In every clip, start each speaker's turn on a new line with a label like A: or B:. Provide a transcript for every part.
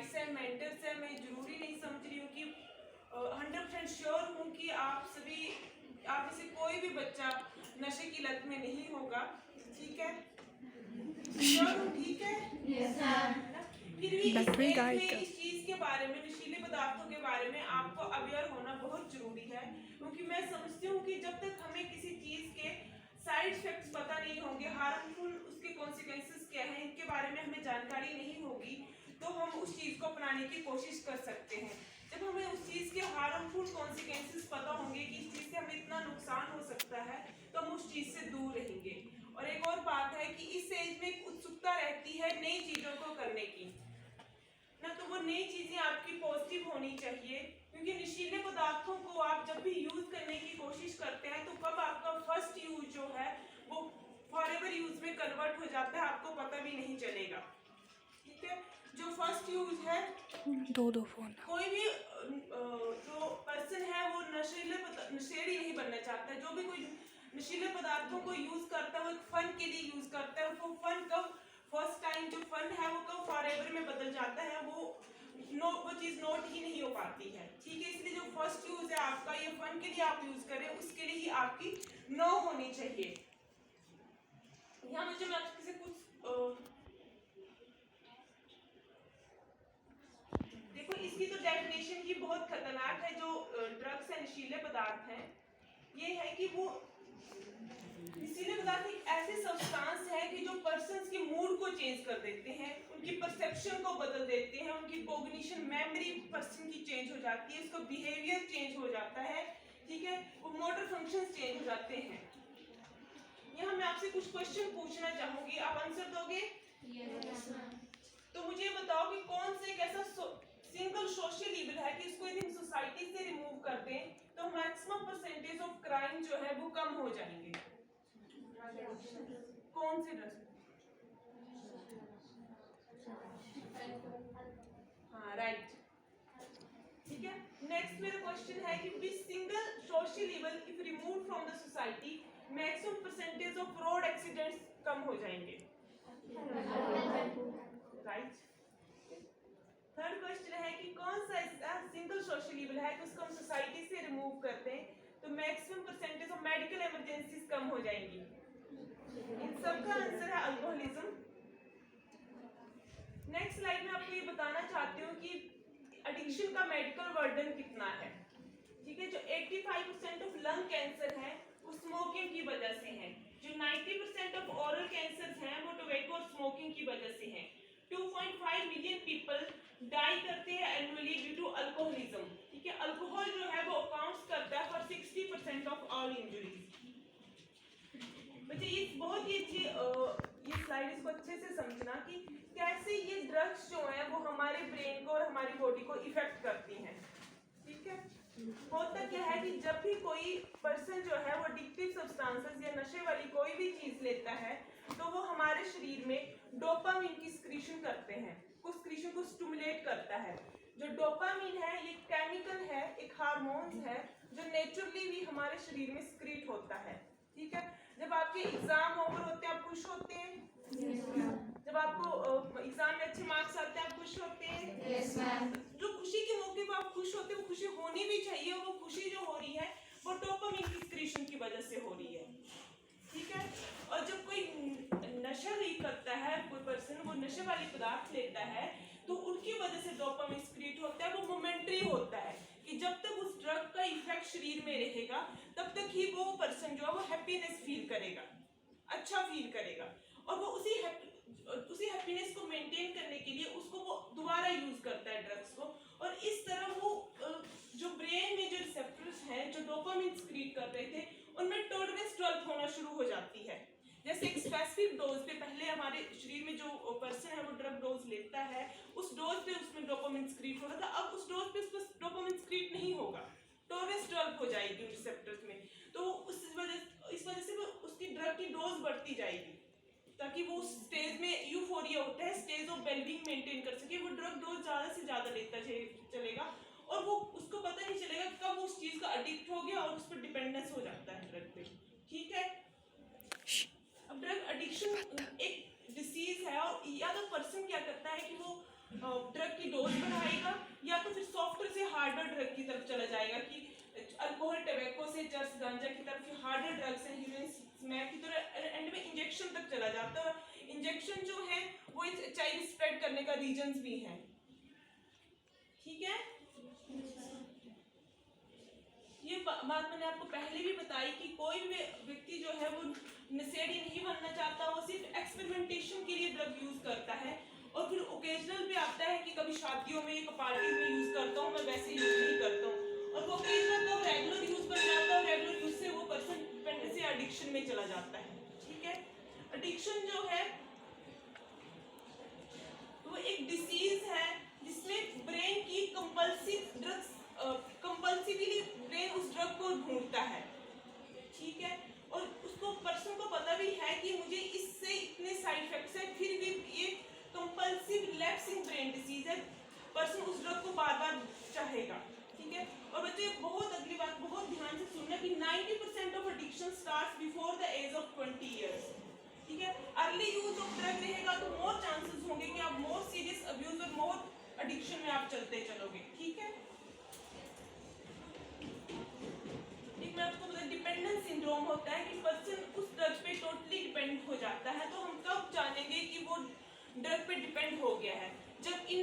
A: Guides हैं, mentors हैं, मैं ज़रूरी नहीं समझ रही हूँ कि 100% श्योर हूँ कि आप में से कोई भी बच्चा नशे की लत में नहीं होगा, ठीक है? श्योर हूँ, ठीक है? फिर भी इस एज में इस चीज़ के बारे में, नशीले पदार्थों के बारे में आपको अवेयर होना बहुत ज़रूरी है, क्योंकि मैं समझती हूँ कि जब तक हमें किसी चीज़ के साइड इफेक्ट्स पता नहीं होंगे, हार्मफुल उसके कॉन्सिक्वेंसेस क्या हैं, इनके बारे में हमें जानकारी नहीं होगी, तो हम उस चीज़ को अपनाने की कोशिश कर सकते हैं। जब हमें उस चीज़ के हार्मफुल कॉन्सिक्वेंसेस पता होंगे कि इस चीज़ से हमें इतना नुकसान हो सकता है, तो हम उस चीज़ से दूर रहेंगे। और एक और बात है कि इस एज में एक उत्सुकता रहती है नई चीज़ों को करने की ना, तो वो नई चीज़ें आपकी पॉजिटिव होनी चाहिए, क्योंकि नशीले पदार्थों को आप जब भी यूज़ करने की कोशिश करते हैं तो कब आपका फर्स्ट यूज जो है वो फॉरएवर यूज में कन्वर्ट हो जाता है, आपको पता भी नहीं चलेगा, ठीक है? जो फर्स्ट यूज है,
B: दो फोन,
A: कोई भी जो पर्सन है वो नशेड़ी नहीं बनना चाहता। जो भी कोई नशीले पदार्थों को यूज करता है वो एक फन के लिए यूज करता है, वो फन कब फर्स्ट टाइम जो फन है वो कब फॉरएवर में बदल जाता है, वो चीज नोट ही नहीं हो पाती है, ठीक है? इसलिए जो फर्स्ट यूज है आपका, ये फन के लिए आप यूज करें, उसके लिए ही आपकी नो होनी चाहिए। यहाँ मुझे मैं आपसे कुछ देखो, इसकी तो डेफिनेशन ही बहुत खतरनाक है। जो ड्रग्स है, नशीले पदार्थ हैं, ये है कि वो नशीले पदार्थ एक ऐसे सब्सटेंस है कि जो पर्सन्स के मूड को चेंज कर देते हैं, उनकी परसेप्शन को बदल देते हैं, उनकी कॉग्निशन मेमोरी पर्सन की चेंज हो जाती है, उसका बिहेवियर चेंज हो जाता है, ठीक है? वो मोटर फंक्शंस चेंज हो जाते हैं। यहाँ मैं आपसे कुछ क्वेश्चन पूछना चाहूंगी, आप आंसर दोगे?
C: Yes,
A: तो मुझे बताओ कि कौन से एक ऐसा सिंगल सोशल इविल है कि इसको यदि हम सोसाइटी से रिमूव कर दें तो मैक्सिमम परसेंटेज ऑफ क्राइम जो है वो कम हो जाएंगे? कौन से ड्रग्स? हाँ, राइट, ठीक है। नेक्स्ट मेरा क्वेश्चन है कि which single social evil if removed from the society maximum percentage of road accidents कम हो जाएंगे? राइट। थर्ड क्वेश्चन है कि कौन सा ऐसा सिंगल सोशल इविल है कि उसको हम सोसाइटी से रिमूव करते हैं तो maximum percentage of medical emergencies कम हो जाएंगी? इन सब का आंसर है अल्कोहलिज्म। नेक्स्ट स्लाइड में आपको ये बताना चाहती हूँ कि एडिक्शन का मेडिकल बर्डन कितना है, ठीक है? जो 85% ऑफ लंग कैंसर है वो स्मोकिंग की वजह से है, जो 90% ऑफ ओरल कैंसर हैं वो टोबैको और स्मोकिंग की वजह से हैं। 2.5 मिलियन पीपल डाई करते हैं एनुअली ड्यू टू अल्कोहलिज्म, ठीक है? अल्कोहल जो है वो अकाउंट्स करता है फॉर 60% ऑफ ऑल इंजरीज। बच्चे ये बहुत ही अच्छी ये स्लाइड इसको अच्छे से समझना कि कैसे ये ड्रग्स जो है वो हमारे ब्रेन को और हमारी बॉडी को इफेक्ट करती हैं, ठीक है? होता क्या है कि जब भी कोई पर्सन जो है वो एडिक्टिव सब्सटेंसेस या नशे वाली कोई भी चीज लेता है तो वो हमारे शरीर में डोपामिन की सिक्रीशन करते हैं, उस सिक्रीशन को स्टिमुलेट करता है। जो डोपामिन है ये केमिकल है, एक हार्मोन है जो नेचुरली भी हमारे शरीर में सिक्रीट होता है, ठीक है? जब आपके एग्जाम ओवर होते हैं आप खुश होते हैं? जब आपको एग्जाम में अच्छे मार्क्स आते हैं आप खुश होते हैं?
C: Yes, ma'am.
A: जो खुशी के मौके पर आप खुश होते हैं वो खुशी होनी भी चाहिए, वो खुशी जो हो रही है वो डोपामिन की सिक्रीशन की वजह से हो रही है, ठीक है? और जब कोई नशा नहीं करता है, कोई पर्सन वो नशे वाली पदार्थ लेता है तो उनकी वजह से डोपामिन सिक्रीट होता है, वो मोमेंटरी होता है कि जब तक उस ड्रग का इफेक्ट शरीर में रहेगा तब तक ही वो पर्सन जो है वो हैप्पीनेस फील करेगा, अच्छा फील करेगा, और वो उसी हैप्पीनेस को मेंटेन करने के लिए उसको वो दोबारा यूज करता है ड्रग्स को, और इस तरह वो जो ब्रेन में जो रिसेप्टर्स हैं जो डोपामिन सिक्रीट कर रहे थे उनमें टॉलरेंस डेवलप होना शुरू हो जाती है। जैसे एक स्पेसिफिक डोज पे पहले हमारे शरीर में जो पर्सन है वो ड्रग डोज लेता है, उस डोज पे उसमें डोपामिन सिक्रीट हो रहा था, अब उस डोज पे उसमें डोपामिन सिक्रीट नहीं होगा, टॉलरेंस डेवलप हो जाएगी रिसेप्टर्स में, तो इस वजह से वो उसकी ड्रग की डोज बढ़ती जाएगी ताकि वो स्टेज में यूफोरिया होता है, स्टेज ऑफ वेलबींग मेंटेन कर सके, वो ड्रग डोज ज्यादा से ज्यादा लेता चलेगा और वो उसको पता नहीं चलेगा कब वो उस चीज का एडिक्ट हो गया और उस पर डिपेंडेंस हो जाता है ड्रग पे, ठीक है? अब ड्रग एडिक्शन एक डिसीज है और या तो पर्सन क्या करता है कि वो ड्रग की डोज बढ़ाएगा, या तो फिर सॉफ्टर से हार्डर ड्रग की तरफ चला जाएगा कि अल्कोहल, टबैको से चर्स, गांजा की तरफ से हार्डर ड्रग्स हैं, हीरोइन, स्मैक की तरह एंड में इंजेक्शन तक चला जाता है। इंजेक्शन जो है वो इस एचआईवी स्प्रेड करने का रीजंस भी है। ठीक है, ये बात मैंने आपको पहले भी बताई कि कोई भी व्यक्ति जो है वो नशेड़ी नहीं बनना चाहता, वो सिर्फ एक्सपेरिमेंटेशन के लिए ड्रग यूज करता है। और फिर ओकेजनल भी आता है कि कभी शादियों में, पार्टी में यूज करता हूँ, मैं वैसे यूज नहीं करता हूँ। और वो ओकेजनल तो रेगुलर यूज बन जाता है, और रेगुलर यूज से वो पर्सन डिपेंडेंसी एडिक्शन में चला जाता है। ठीक है, एडिक्शन जो है वो एक डिसीज है जिसमें ब्रेन की कंपल्सिवली ब्रेन उस ड्रग को ढूंढता है। ठीक है, और उसको पर्सन को पता भी है कि मुझे इससे इतने साइड इफेक्ट्स हैं, फिर भी ये कंपल्सिव लैप्सिंग ब्रेन डिसीज है, पर्सन उस ड्रग को बार बार चाहेगा। ठीक है, और बच्चे बहुत अगली बात बहुत ध्यान से सुनना कि 90% of addiction starts before the age of 20 years. ठीक है, अर्ली यूज ऑफ ड्रग रहेगा तो मोर चांसेस होंगे कि आप मोर सीरियस अब्यूज और मोर एडिक्शन में आप चलते चलोगे। ठीक है, एक मैं आपको बता, डिपेंडेंस सिंड्रोम होता है कि पर्सन उस ड्रग पे टोटली डिपेंड हो जाता है। तो हम कब जानेंगे कि वो ड्रग पे डिपेंड हो गया है? जब इन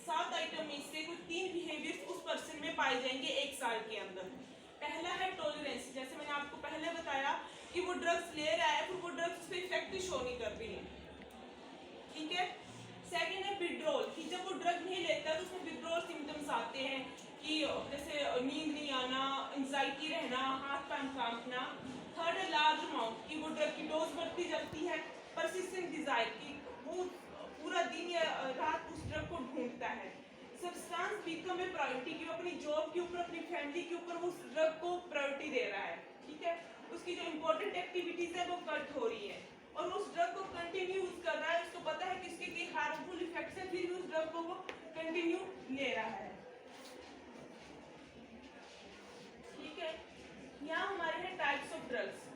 A: 7 आइटम में से कुछ 3 बिहेवियर्स उस पर्सन में पाए जाएंगे 1 साल के अंदर। पहला है टॉलरेंस, जैसे मैंने आपको पहले बताया कि वो ड्रग्स ले रहा है, फिर वो ड्रग्स उस पर इफेक्ट शो नहीं कर रही है। ठीक है, सेकेंड है विड्रॉल, कि जब वो ड्रग नहीं लेता तो उसमें विड्रॉल सिम्टम्स आते हैं कि जैसे नींद नहीं आना, एंजाइटी रहना, हाथ पैर कांपना। थर्ड है लार्ज अमाउंट, कि वो ड्रग की डोज बढ़ती जाती है। परसिस्टेंट डिजायर, कि वो पूरा दिन या रात उस ड्रग को ढूंढता है। सब्सटेंस बिकम ए प्रायोरिटी, कि वो अपनी जॉब के ऊपर, अपनी फैमिली के ऊपर उस ड्रग को प्रायोरिटी दे रहा है। ठीक है, उसकी जो इंपॉर्टेंट एक्टिविटीज है वो कट हो रही है, और वो उस ड्रग को कंटिन्यू यूज कर रहा है। उसको पता है कि इसके हार्मफुल इफेक्ट्स हैं, फिर भी उस ड्रग को वो कंटिन्यू ले रहा है। ठीक है, यहाँ हमारे हैं टाइप्स ऑफ ड्रग्स।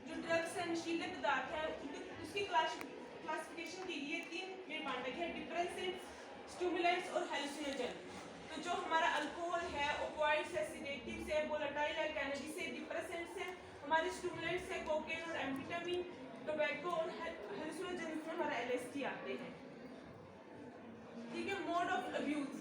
A: जो ड्रग्स है, नशीले पदार्थ है, उसकी क्लासिफिकेशन की गई है 3 में बांटा गया है: डिप्रेसेंट्स, स्टिमुलेंट्स और हेलुसिनोजन। तो जो हमारा अल्कोहल है, ओपियोइड्स है, सेडेटिव्स है, वोलेटाइल है, कैनबिस है, डिप्रेसेंट्स है, हमारे स्टिमुलेंट्स है कोकेन और एम्फेटामिन, टोबैको और हेलुसिनोजन में हमारा एलएसडी आते हैं। ठीक है, मोड ऑफ अब्यूज।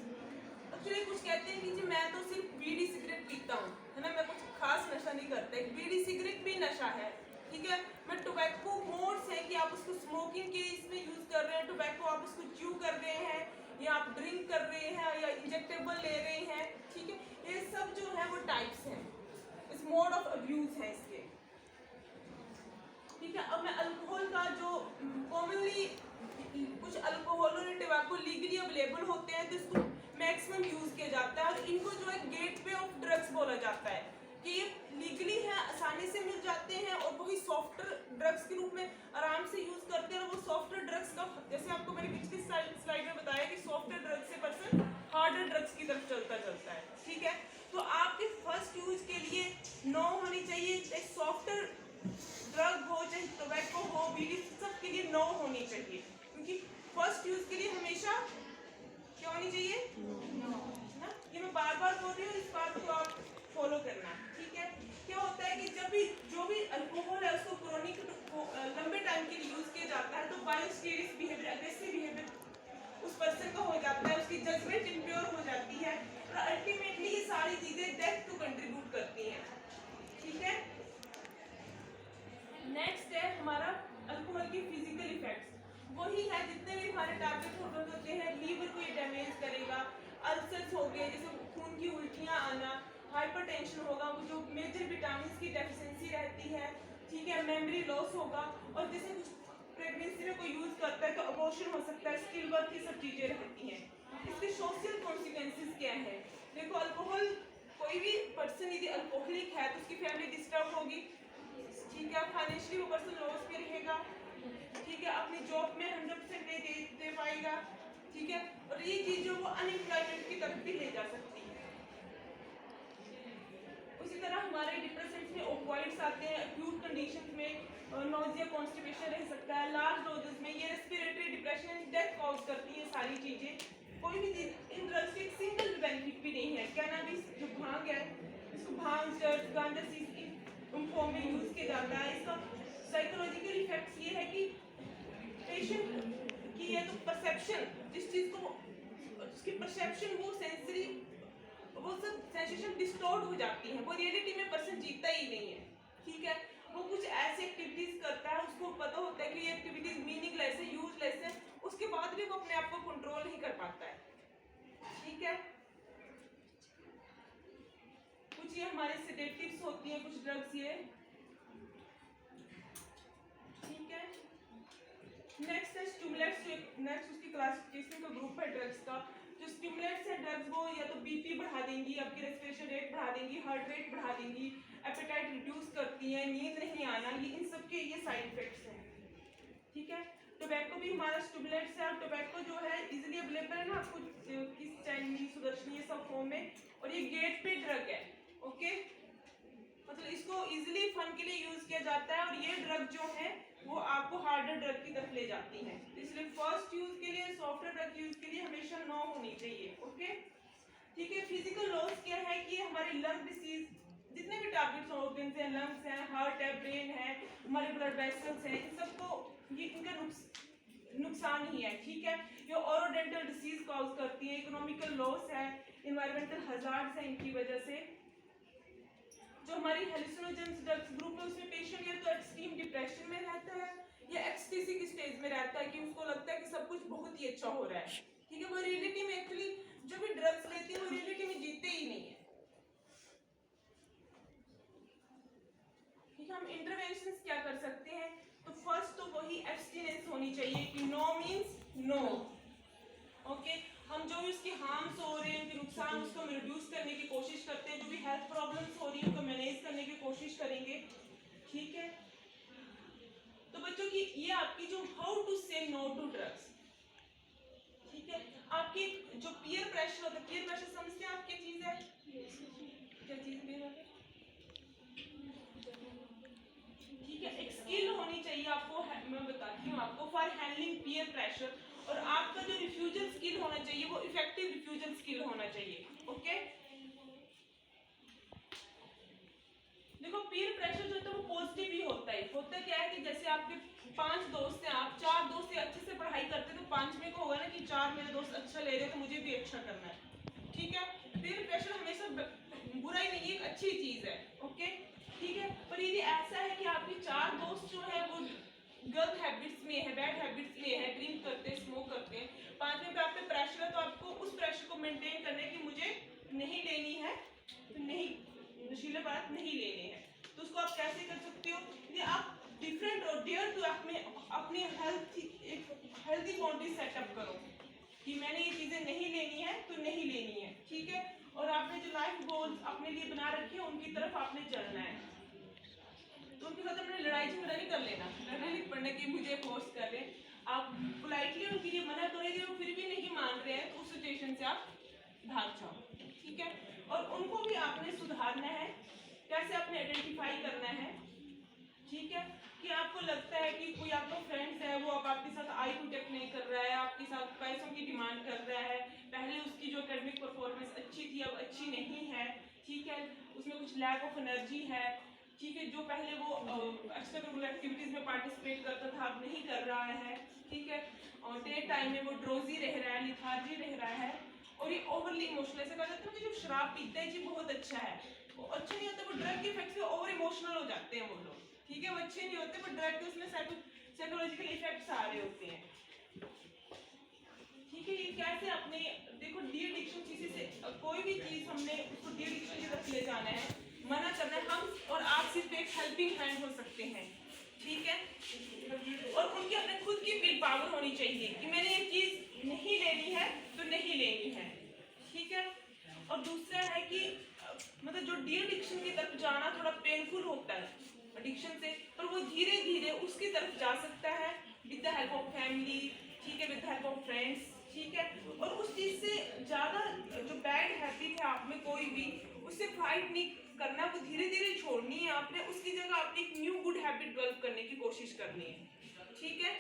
A: एक्चुअली कुछ कहते हैं कि जी मैं तो सिर्फ बीड़ी सिगरेट पीता हूँ, है ना, मैं कुछ खास नशा नहीं करता। बीड़ी सिगरेट भी नशा है। ठीक है, मैं टोबैको मोड्स है कि आप उसको स्मोकिंग के इसमें यूज कर रहे हैं, टोबैको आप उसको च्यू कर रहे हैं, या आप ड्रिंक कर रहे हैं, या इंजेक्टेबल ले रहे हैं। ठीक है, ये सब जो है वो टाइप्स हैं, इस मोड ऑफ अब्यूज है इसके। ठीक है, अब मैं अल्कोहल का जो कॉमनली कुछ अल्कोहल और टबैको लीगली अवेलेबल होते हैं तो इसको मैक्सिमम यूज किया जाता है, और इनको जो है गेटवे ऑफ ड्रग्स बोला जाता है कि ये लीगली है, आसानी से मिल जाते हैं, और वही सॉफ्टर ड्रग्स के रूप में आराम से यूज करते हैं। और वो सॉफ्टर ड्रग्स का, जैसे आपको मैंने पिछली स्लाइड में बताया कि सॉफ्टर ड्रग्स से पर्सन हार्डर ड्रग्स की तरफ चलता है। ठीक है, तो आपके फर्स्ट यूज के लिए नो होनी चाहिए, चाहे सॉफ्टर ड्रग हो, चाहे टोबैको हो, बीड़ी, सब के लिए नो होनी चाहिए, क्योंकि फर्स्ट यूज के लिए हमेशा क्या होनी चाहिए? ना, ये मैं बार बार बोल रही हूँ, इस बात को आप फॉलो करना। ठीक है, क्या होता है कि जब भी जो भी अल्कोहल है उसको क्रोनिक लंबे टाइम के लिए यूज किया जाता है तो बायोस्टेरिक बिहेवियर, एग्रेसिव बिहेवियर उस पर्सन का हो जाता है, उसकी जजमेंट इम्प्योर हो जाती है, और अल्टीमेटली ये सारी चीजें डेथ को कंट्रीब्यूट करती हैं। ठीक है, नेक्स्ट है हमारा अल्कोहल के फिजिकल इफेक्ट्स। वही है जितने भी हमारे टैबलेट हार्मोन होते हैं, लीवर को ये डैमेज करेगा, अल्सर्स हो गए, जैसे खून की उल्टियाँ आना, हाइपरटेंशन होगा, वो जो मेजर विटामिन की डेफिशिएंसी रहती है। ठीक है, मेमोरी लॉस होगा, और जैसे कुछ प्रेगनेंसी में कोई यूज करता है तो अबॉर्शन हो सकता है, स्किल बर्थ, ये सब चीजें रहती हैं। इसके सोशल कॉन्सिक्वेंसेस क्या है? देखो, अल्कोहल, कोई भी पर्सन यदि अल्कोहलिक है तो उसकी फैमिली डिस्टर्ब होगी। ठीक है, फाइनेंशियली वो पर्सन लॉस पे रहेगा। ठीक है, अपनी जॉब में 100% नहीं दे पाएगा। ठीक है, और ये चीज जो वो अनएम्प्लॉयमेंट की तरफ भी ले जा सकती है। उसी उसी तरह हमारे डिप्रेसेंट्स में ओपियोइड्स आते हैं, एक्यूट कंडीशंस में नोजिया, कॉन्स्टिपेशन रह सकता है, लार्ज डोजेस में ये रेस्पिरेटरी डिप्रेशन, डेथ कॉज करती है सारी चीज़ें। कोई भी चीज़ इन ड्रग्स की एक सिंगल बेनिफिट भी नहीं है। कैनाबिस जो भांग है, इसको भांग, चर्च, गांजा इन फॉर्म में यूज़ किया जाता है। इसका साइकोलॉजिकल इफेक्ट्स ये है कि पेशेंट की है तो परसेप्शन, जिस चीज़ को उसकी परसेप्शन, वो सेंसरी, वो सब सेंसेशन डिस्टॉर्ट हो जाती है, वो रियलिटी में पर्सन जीता ही नहीं है। ठीक है, वो कुछ ऐसी एक्टिविटीज करता है, उसको पता होता है कि ये एक्टिविटीज मीनिंगलेस है, यूजलेस है, उसके बाद भी वो अपने आप को कंट्रोल नहीं कर पाता है। ठीक है, कुछ ये हमारे सेडेटिव्स होती हैं, कुछ ड्रग्स ये। ठीक है, नेक्स्ट है स्टिमुलेंट्स। नेक्स्ट उसकी क्लासिफिकेशन का ग्रुप है ड्रग्स का। जो स्टिमुलेंट्स है ड्रग्स, वो या तो बीपी बढ़ा देंगी, आपकी रेस्पिरेशन रेट बढ़ा देंगी, हार्ट रेट बढ़ा देंगी, एपेटाइट रिड्यूस करती हैं, नींद नहीं आना, ये इन सब के ये साइड इफेक्ट्स हैं। ठीक है, टोबैको भी हमारा स्टिमुलेंट्स है। और टोबैको जो है इजीली अवेलेबल है ना आपको, किस चाइनीज, सुदर्शनी, ये सब फॉर्म में, और ये गेट पे ड्रग है। ओके, मतलब इसको इजीली फन के लिए यूज किया जाता है, और ये ड्रग जो है वो आपको हार्डर ड्रग की तरफ ले जाती है। इसलिए फर्स्ट यूज के लिए, सॉफ्टवेयर ड्रग यूज के लिए हमेशा नो होनी चाहिए। ओके, ठीक है। फिजिकल लॉस क्या है कि हमारे लंग डिसीज, जितने भी टारगेट्स ऑर्गन्स हैं, लंग्स हैं, हार्ट है, ब्रेन है, हमारे ब्लड वेसल्स हैं, इन सबको ये इनका नुकसान ही है। ठीक है, ये ओरोडेंटल डिसीज कॉज करती है, इकोनॉमिकल लॉस है, इन्वायरमेंटल हजार्ड्स है इनकी वजह से। जो हमारी हेलुसिनोजेंस ड्रग्स ग्रुप है, उसमें पेशेंट या तो एक्सट्रीम डिप्रेशन में रहता है या एक्सटेसी की स्टेज में रहता है कि उसको लगता है कि सब कुछ बहुत ही अच्छा हो रहा है। ठीक है, वो रियलिटी में एक्चुअली जो भी ड्रग्स लेते हैं वो रियलिटी में जीते ही नहीं है। ठीक है, हम इंटरवेंशंस क्या कर सकते हैं? तो फर्स्ट तो वही एब्स्टिनेंस होनी चाहिए कि नो मींस नो। ओके, हम जो भी उसके हार्म्स हो रहे हैं, उनके नुकसान, उसको हम रिड्यूस करने की कोशिश करते हैं। जो भी हेल्थ प्रॉब्लम्स हो रही है उनको मैनेज करने की कोशिश करेंगे। ठीक है, तो बच्चों की ये आपकी जो हाउ टू से नो टू ड्रग्स। ठीक है, आपकी जो पीयर प्रेशर होता है, पीयर प्रेशर समझते हैं आप क्या चीज है? क्या चीज पीयर है? ठीक है, एक स्किल होनी चाहिए आपको, मैं बताती हूँ आपको, फॉर हैंडलिंग पीयर प्रेशर। और आपका जो रिफ्यूजल स्किल होना चाहिए वो इफेक्टिव रिफ्यूजल स्किल होना चाहिए। ओके, देखो पीयर प्रेशर जो है वो पॉजिटिव ही होता है। होता क्या है कि जैसे आपके 5 दोस्त हैं, आप 4 दोस्त से अच्छे से पढ़ाई करते हैं, तो 5वें को होगा ना कि 4 मेरे दोस्त अच्छा ले रहे हैं तो मुझे भी अच्छा करना है। ठीक है, पीयर प्रेशर हमेशा बुरा ही नहीं है, एक अच्छी चीज है। ओके, ठीक है, पर यदि ऐसा है कि आपके 4 दोस्त जो है वो गलत हैबिट्स में है, बैड हैबिट्स में है, ड्रिंक करते हैं, स्मोक करते हैं, 5वें पे आप पे प्रेशर है, तो आपको उस प्रेशर को मेंटेन करने की मुझे नहीं लेनी है, तो नहीं, नशीले पदार्थ नहीं लेने हैं। तो उसको आप कैसे कर सकते हो? ये आप डिफरेंट और डेयर टू अपनी हेल्थी बाउंड्री सेटअप करो कि मैंने ये चीजें नहीं लेनी है तो नहीं लेनी है। ठीक है, और आपने जो लाइफ गोल्स अपने लिए बना रखे हैं उनकी तरफ आपने चलना है। तो उनके साथ अपने लड़ाई झगड़ा नहीं कर लेना, लड़ने नहीं पड़ने की मुझे फोर्स कर रहे हैं। आप पोलाइटली उनके लिए मना करेंगे, वो फिर भी नहीं मान रहे हैं, तो उस सिचुएशन से आप भाग जाओ। ठीक है, और उनको भी आपने सुधारना है। कैसे आपने आइडेंटिफाई करना है? ठीक है, कि आपको लगता है कि कोई आपका फ्रेंड्स है, वो अब आपके साथ आई कांटेक्ट नहीं कर रहा है, आपके साथ पैसों की डिमांड कर रहा है, पहले उसकी जो एकेडमिक परफॉर्मेंस अच्छी थी अब अच्छी नहीं है। ठीक है, उसमें कुछ लैक ऑफ एनर्जी है। ठीक है, जो पहले वो एक्स्ट्रा करिकुलर एक्टिविटीज में पार्टिसिपेट करता था अब नहीं कर रहा है। ठीक है, और डे टाइम में वो ड्रोजी रह रहा है, लिथार्जी रह रहा है, और ये ओवरली इमोशनल। ऐसा कहा जाता है कि जो शराब पीता है जी बहुत अच्छा है, वो अच्छा नहीं होता, वो ड्रग के इफेक्ट से ओवर इमोशनल हो जाते हैं वो लोग। ठीक है, वो अच्छे नहीं होते, पर ड्रग के उसमें साइकोलॉजिकल इफेक्ट्स आ रहे होते हैं। ठीक है, ये कैसे अपने देखो डी एडिक्शन चीज़ से, कोई भी चीज़ हमने उसको डी एडिक्शन की तरफ ले जाना है, मना करना है, हम और आप सिर्फ एक हेल्पिंग हैंड हो सकते हैं। ठीक है, और उनकी अपने खुद की विल पावर होनी चाहिए कि मैंने ये चीज़ नहीं लेनी है तो नहीं लेनी है। ठीक है, और दूसरा है कि मतलब जो डी एडिक्शन की तरफ जाना थोड़ा पेनफुल होता है एडिक्शन से, पर वो धीरे धीरे उसकी तरफ जा सकता है with the help of family. ठीक है, with the help of friends. ठीक है, और उस चीज़ से ज़्यादा जो बैड हैबिट है आप में कोई भी, उससे फाइट नहीं करना है वो धीरे धीरे छोड़नी है आपने, उसकी जगह आपने एक न्यू गुड हैबिट डेवलप करने की कोशिश करनी है। ठीक है,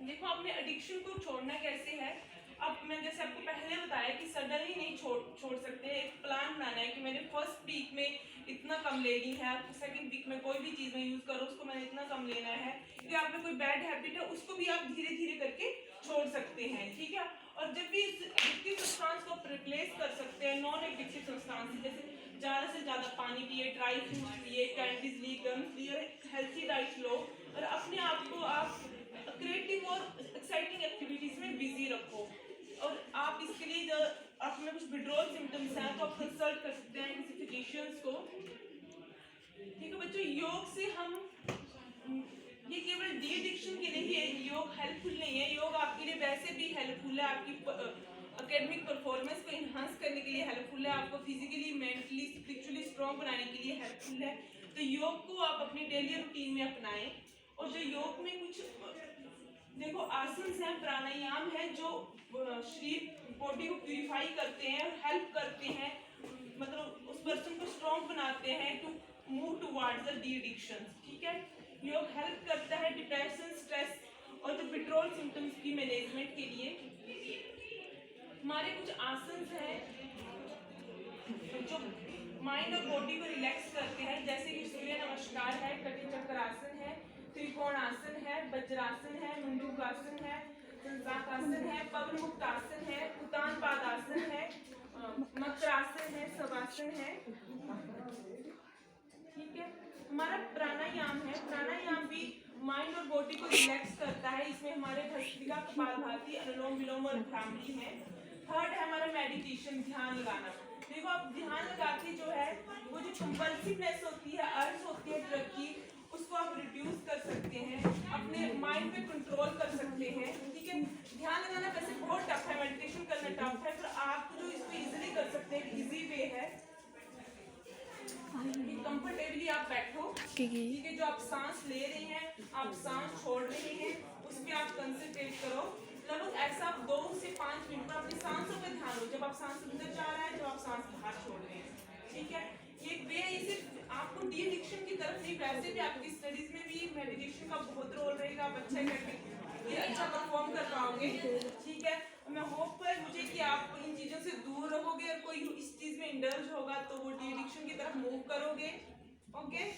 A: देखो आपने एडिक्शन को छोड़ना कैसे है। अब मैं जैसे आपको पहले बताया कि सडनली नहीं छोड़ सकते, एक प्लान बनाना है कि मैंने फर्स्ट वीक में इतना कम लेनी है, आप सेकंड वीक में कोई भी चीज़ में यूज़ करो उसको मैंने इतना कम लेना है, या आप में कोई बैड हैबिट है उसको भी आप धीरे धीरे करके छोड़ सकते हैं। ठीक है, और जब भी इस एडिक्टिव सब्सटेंस को रिप्लेस कर सकते हैं नॉन एडिक्टिव सब्सटेंस, जैसे ज़्यादा से ज़्यादा पानी पिए, ड्राई फ्रूट पिए, कैंडीज ली, गम्स ली, हेल्थी डाइट लो, और अपने आप को आप क्रिएटिव और एक्साइटिंग एक्टिविटीज़ में बिजी रखो। और आप इसके लिए जो आप में कुछ विड्रॉल सिम्टम्स हैं तो आप कंसल्ट कर सकते हैं किसी फिजिशियंस को। ठीक है बच्चों, योग से हम ये केवल डी एडिक्शन के लिए ही है, योग हेल्पफुल नहीं है, योग आपके लिए वैसे भी हेल्पफुल है, आपकी एकेडमिक परफॉर्मेंस को इन्हांस करने के लिए हेल्पफुल है, आपको फिजिकली मेंटली स्पिरिचुअली स्ट्रॉन्ग बनाने के लिए हेल्पफुल है। तो योग को आप अपनी डेली रूटीन में अपनाएं। और जो योग में कुछ देखो आसन हैं, प्राणायाम है, जो शरीर बॉडी को प्यूरिफाई करते हैं और हेल्प करते हैं, मतलब उस पर्सन को स्ट्रॉन्ग बनाते हैं to move towards the de addiction. ठीक है, योग हेल्प करता है डिप्रेशन, स्ट्रेस और जो विड्रॉल सिम्टम्स की मैनेजमेंट के लिए। हमारे कुछ आसन हैं जो माइंड और बॉडी को रिलैक्स करते हैं, जैसे कि सूर्य नमस्कार है, कटी चक्रासन है, त्रिकोण आसन है, वज्रासन है, मंडूकासन है, संसाकासन है, पवन मुक्त आसन है, उतान पादासन है, मकरासन है, शवासन है। ठीक है, हमारा प्राणायाम है, प्राणायाम भी माइंड और बॉडी को रिलैक्स करता है, इसमें हमारे भस्त्रिका, कपालभाति, अनुलोम विलोम और भ्रामरी है। थर्ड है हमारा मेडिटेशन, ध्यान लगाना। देखो आप ध्यान लगा के जो है वो जो कंपल्सिवनेस होती है, अर्ज होती है ड्रग की, उसको आप रिड्यूस कर सकते हैं, अपने माइंड पे कंट्रोल कर सकते हैं। ठीक है, ध्यान लगाना वैसे बहुत टफ है, मेडिटेशन करना टफ है, पर आप जो इसको इजीली कर सकते हैं, इजी वे है कि कंफर्टेबली आप बैठो। ठीक है, जो आप सांस ले रहे हैं, आप सांस छोड़ रहे हैं, उस पर आप कंसंट्रेट करो। लगभग ऐसा आप 2 से 5 मिनट पर अपनी सांसों पे ध्यान दो, जब आप सांस अंदर जा रहा है, जब आप सांस बाहर छोड़ रहे हैं। ठीक है, ये वे है, ये सिर्फ आपको डी एडिक्शन की तरफ नहीं, वैसे भी आपकी स्टडीज में भी मेडिटेशन का बहुत रोल रहेगा, आप अच्छा करके ये अच्छा परफॉर्म कर पाओगे। ठीक है, मैं होप है मुझे कि आप इन चीज़ों से दूर रहोगे, और कोई इस चीज़ में इंडल्ज होगा तो वो डी एडिक्शन की तरफ मूव करोगे। ओके।